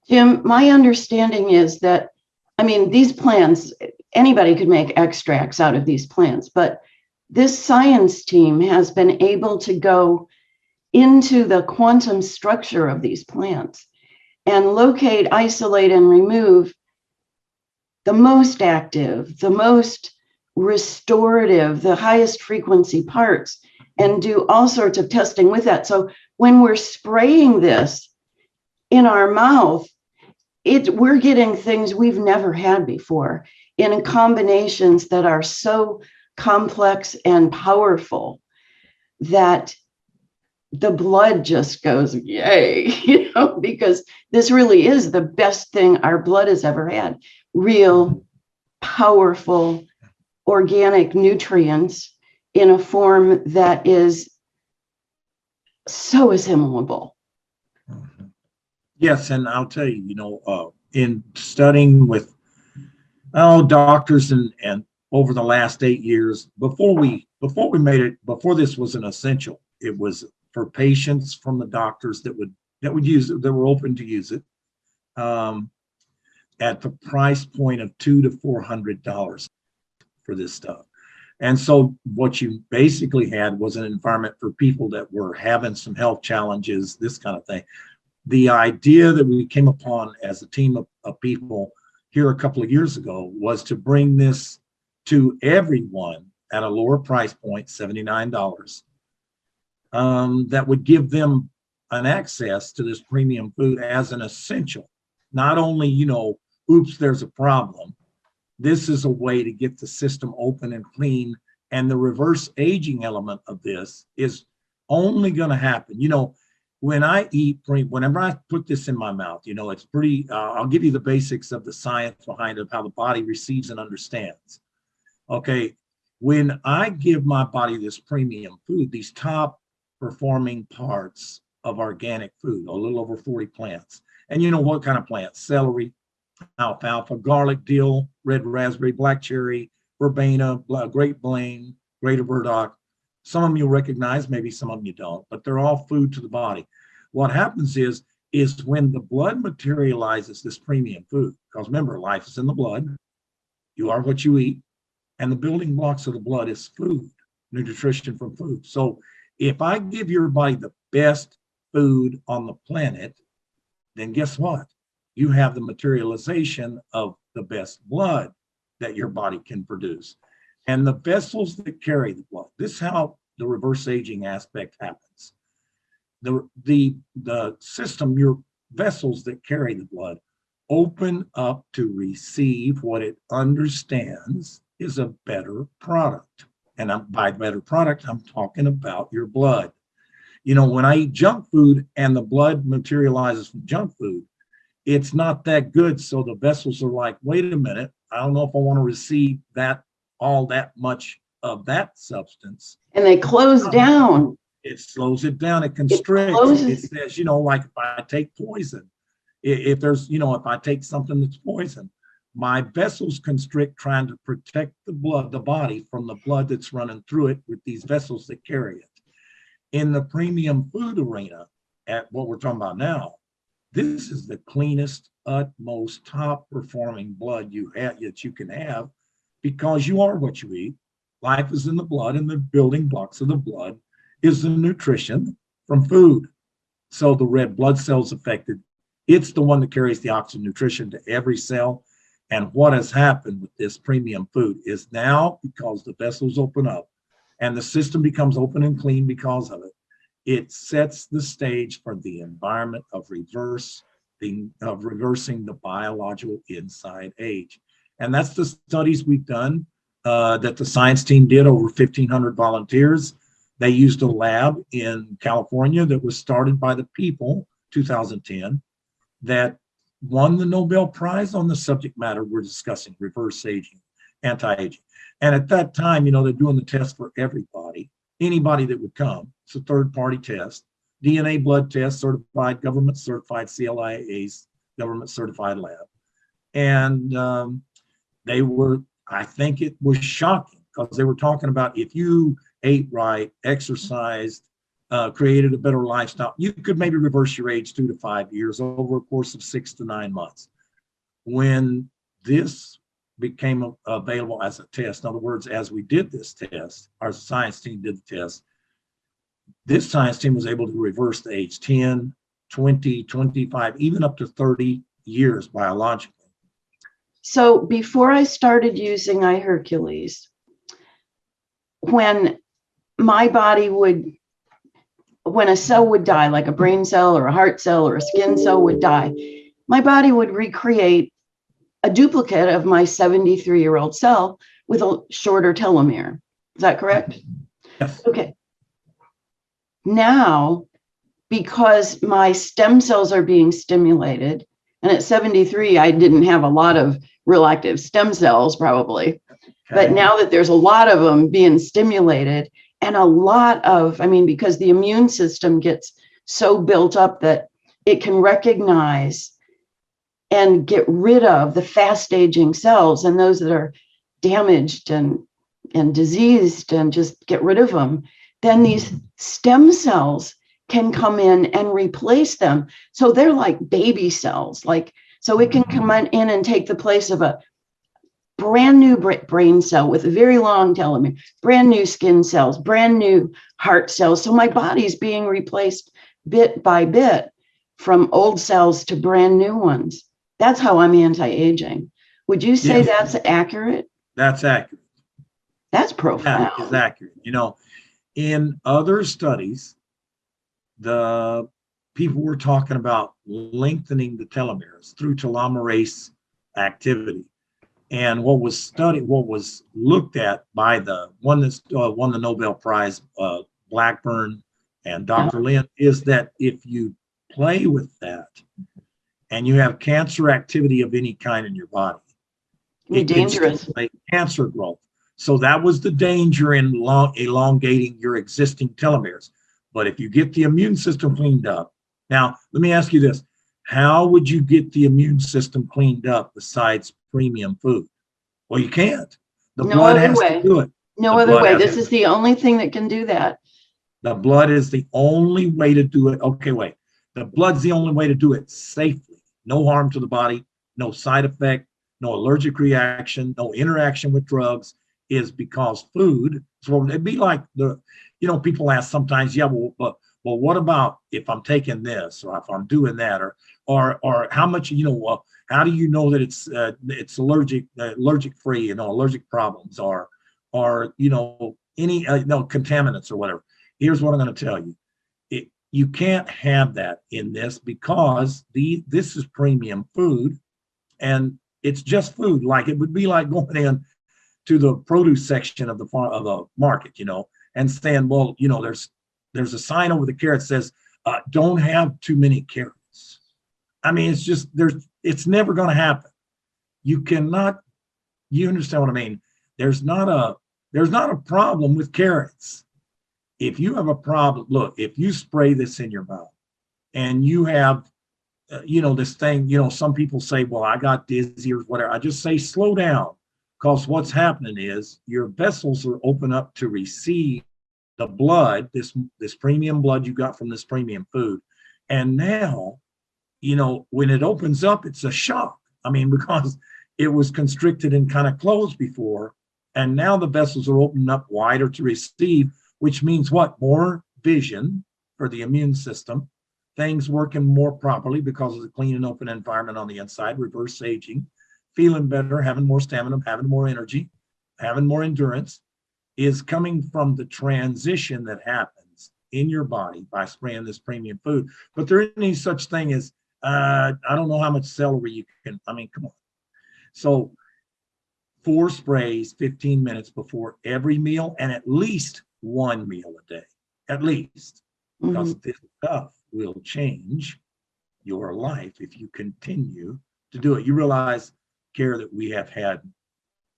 Jim, my understanding is that, I mean, these plants, anybody could make extracts out of these plants, but this science team has been able to go into the quantum structure of these plants and locate, isolate, and remove the most active, the most restorative, the highest frequency parts, and do all sorts of testing with that. So when we're spraying this in our mouth, we're getting things we've never had before in combinations that are so complex and powerful that the blood just goes, yay, because this really is the best thing our blood has ever had. Real, powerful, organic nutrients in a form that is so assimilable. Yes, and I'll tell you, in studying with doctors and over the last 8 years, before this was an essential, it was for patients from the doctors that would use it, that were open to use it, at the price point of $200 to $400 for this stuff. And so what you basically had was an environment for people that were having some health challenges, this kind of thing. The idea that we came upon as a team of people here a couple of years ago was to bring this to everyone at a lower price point, $79, that would give them an access to this premium food as an essential. Not only, oops, there's a problem. This is a way to get the system open and clean. And the reverse aging element of this is only going to happen. When I eat, whenever I put this in my mouth, it's pretty, I'll give you the basics of the science behind it, how the body receives and understands. Okay, when I give my body this premium food, these top performing parts of organic food, a little over 40 plants. And what kind of plants? Celery, alfalfa, garlic, dill, red raspberry, black cherry, verbena, great blame, greater burdock. Some of them you'll recognize, maybe some of them you don't, but they're all food to the body. What happens is when the blood materializes this premium food, because remember, life is in the blood, you are what you eat, and the building blocks of the blood is food, nutrition from food. So if I give your body the best food on the planet, then guess what? You have the materialization of the best blood that your body can produce. And the vessels that carry the blood, this is how the reverse aging aspect happens. The system, your vessels that carry the blood open up to receive what it understands is a better product. And by better product, I'm talking about your blood. When I eat junk food and the blood materializes from junk food, it's not that good. So the vessels are like, wait a minute, I don't know if I want to receive all that much of that substance. And they close down. It slows it down. It constricts. It says, like if I take poison, if I take something that's poison, my vessels constrict, trying to protect the body from the blood that's running through it with these vessels that carry it. In the premium food arena, at what we're talking about now, this is the cleanest, utmost, top performing blood that you can have, because you are what you eat. Life is in the blood, and the building blocks of the blood is the nutrition from food. So the red blood cells affected, it's the one that carries the oxygen nutrition to every cell. And what has happened with this premium food is now, because the vessels open up and the system becomes open and clean because of it, it sets the stage for the environment of reversing the biological inside age. And that's the studies we've done, that the science team did, over 1,500 volunteers. They used a lab in California that was started by the people, 2010, that won the Nobel Prize on the subject matter we're discussing, reverse aging, anti-aging. And at that time, they're doing the test for everybody, anybody that would come. It's a third-party test, DNA blood test, certified, government certified, CLIA's government certified lab. And I think it was shocking, because they were talking about, if you ate right, exercised, created a better lifestyle. You could maybe reverse your age 2 to 5 years over a course of 6 to 9 months. When this became available as a test, in other words, as we did this test, our science team did the test, this science team was able to reverse the age 10, 20, 25, even up to 30 years biologically. So before I started using iHeRQles, when my body would, when a cell would die, like a brain cell or a heart cell or a skin cell would die, my body would recreate a duplicate of my 73-year-old cell with a shorter telomere. Is that correct? Yes. Okay. Now, because my stem cells are being stimulated, and at 73, I didn't have a lot of real active stem cells probably, but now that there's a lot of them being stimulated, and a lot of, I mean, because the immune system gets so built up that it can recognize and get rid of the fast aging cells and those that are damaged and diseased, and just get rid of them, then these stem cells can come in and replace them. So they're like baby cells, like, so it can come in and take the place of a brand new brain cell with a very long telomere, brand new skin cells, brand new heart cells. So my body's being replaced bit by bit from old cells to brand new ones. That's how I'm anti-aging. Would you say that's accurate? That's accurate. That's profound. That is accurate. You know, in other studies, the people were talking about lengthening the telomeres through telomerase activity. And what was looked at by the one that won the Nobel Prize, Blackburn and Dr. Lin, is that if you play with that and you have cancer activity of any kind in your body, it's dangerous. Cancer growth. So that was the danger in elongating your existing telomeres. But if you get the immune system cleaned up, now let me ask you this: how would you get the immune system cleaned up besides premium food? Well, you can't. The blood has to do it. No other way. This is the only thing that can do that. The blood is the only way to do it. Okay, wait. The blood's the only way to do it safely. No harm to the body, no side effect, no allergic reaction, no interaction with drugs, is because food. So it'd be like people ask sometimes, yeah, well, what about if I'm taking this, or if I'm doing that, or how much, how do you know that it's allergic free, allergic problems, or any contaminants or whatever. Here's what I'm going to tell you. You can't have that in this, because this is premium food, and it's just food. Like, it would be like going in to the produce section of the market, and saying, well, there's a sign over the carrot that says, don't have too many carrots. I mean, it's just, it's never going to happen. You understand what I mean? There's not a problem with carrots. If you have a problem, look, if you spray this in your mouth and you have, this thing, some people say, well, I got dizzy or whatever. I just say, slow down, because what's happening is your vessels are open up to receive the blood, this premium blood you got from this premium food. And now, when it opens up, it's a shock. I mean, because it was constricted and kind of closed before, and now the vessels are opening up wider to receive, which means what? More vision for the immune system, things working more properly because of the clean and open environment on the inside, reverse aging, feeling better, having more stamina, having more energy, having more endurance, is coming from the transition that happens in your body by spraying this premium food. But there isn't any such thing as, I don't know how much celery you can, come on. So 4 sprays, 15 minutes before every meal, and at least 1 meal a day, at least, because this stuff will change your life if you continue to do it. You realize, Kara, that we have had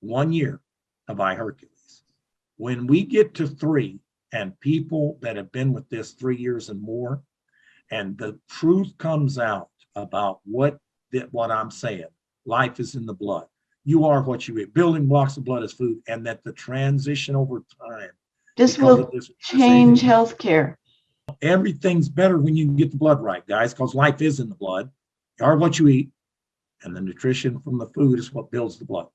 1 year of iHeRQles. When we get to 3, and people that have been with this 3 years and more, and the truth comes out about what I'm saying, life is in the blood. You are what you eat. Building blocks of blood is food, and that the transition over time. This will change healthcare. Everything's better when you can get the blood right, guys, because life is in the blood. You are what you eat, and the nutrition from the food is what builds the blood.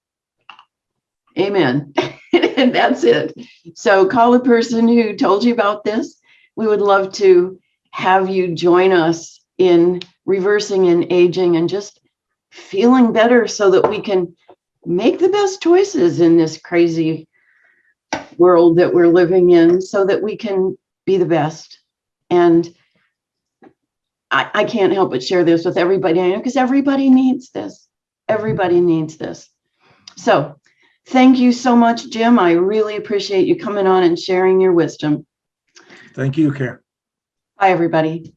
Amen. And that's it. So call a person who told you about this. We would love to have you join us in reversing and aging and just feeling better so that we can make the best choices in this crazy world that we're living in, so that we can be the best. And I can't help but share this with everybody I know, because everybody needs this. Everybody needs this. So thank you so much, Jim. I really appreciate you coming on and sharing your wisdom. Thank you, Karen. Bye, everybody.